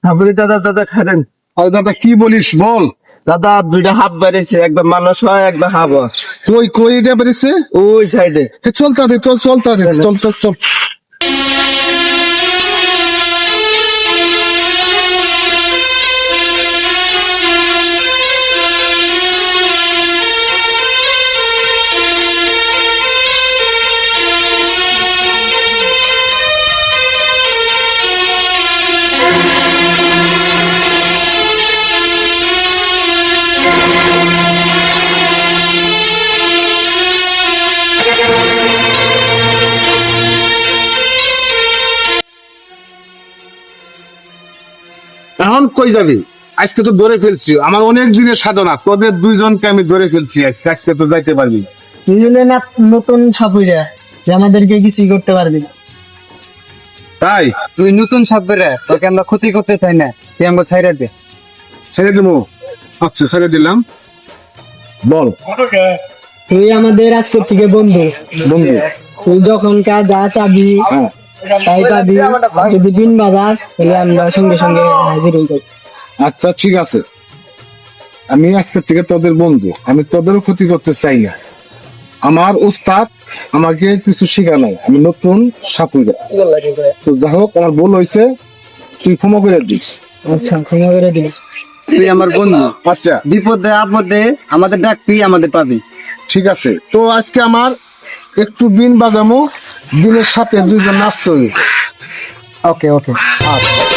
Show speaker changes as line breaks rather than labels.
সাপুরি দাদা দাদা খারেন।
আরে দাদা কি বলিস বল।
দাদা দুইটা হাফ বেড়েছে, একবার মানুষ হয় একবার হাফ হয়।
কই কই এটা বেরিয়েছে?
ওই সাইডে।
চল তাড়াতাড়ি চল চল তাড়াতাড়ি চল চল চল। এখন কই যাবি? আজকে তো ধরে ফেলছি, আমার অনেক দিনের সাধনা, তোদের দুইজনকে আমি ধরে ফেলছি আজকে। আজকে তো যাইতে পারবি না।
দুজনে না নতুন সাপুরিয়া যে আমাদেরকে কিছুই করতে পারবি না।
তাই
তুই নতুন সাপেরা, তোকে আমরা ক্ষতি করতে চাই না, তুই আমাকে ছাইরা দে।
ছেড়ে দেবো? আচ্ছা ছেড়ে দিলাম। বল।
তুই আমাদের আজকের থেকে বন্ধু।
বন্ধু।
তুই যখন যা চাবি
হ্যাঁ।
তাই পাবি। যদি বিন বাজাস তাহলে আমরা সঙ্গে সঙ্গে হাজির হয়ে যাই।
আচ্ছা ঠিক আছে, আমি আজকের থেকে তোদের বন্ধু, আমি তোদেরও ক্ষতি করতে চাই না। আমার উস্তাদ আমাকে কিছু শিখা নাই, আমি নতুন সাপুরা। তো যাই হোক, আমার ভুল হয়েছে, তুই ক্ষমা করে দিস।
আচ্ছা ক্ষমা করে দিস।
তুই আমার বন্ধু,
আচ্ছা
বিপদে আপদে আমাদের ডাকবি, আমাদের পাবি।
ঠিক আছে, তো আজকে আমার একটু বিন বাজামো, বিনের সাথে দুইজন নাচতে হইবে।
ওকে ওকে।
আচ্ছা।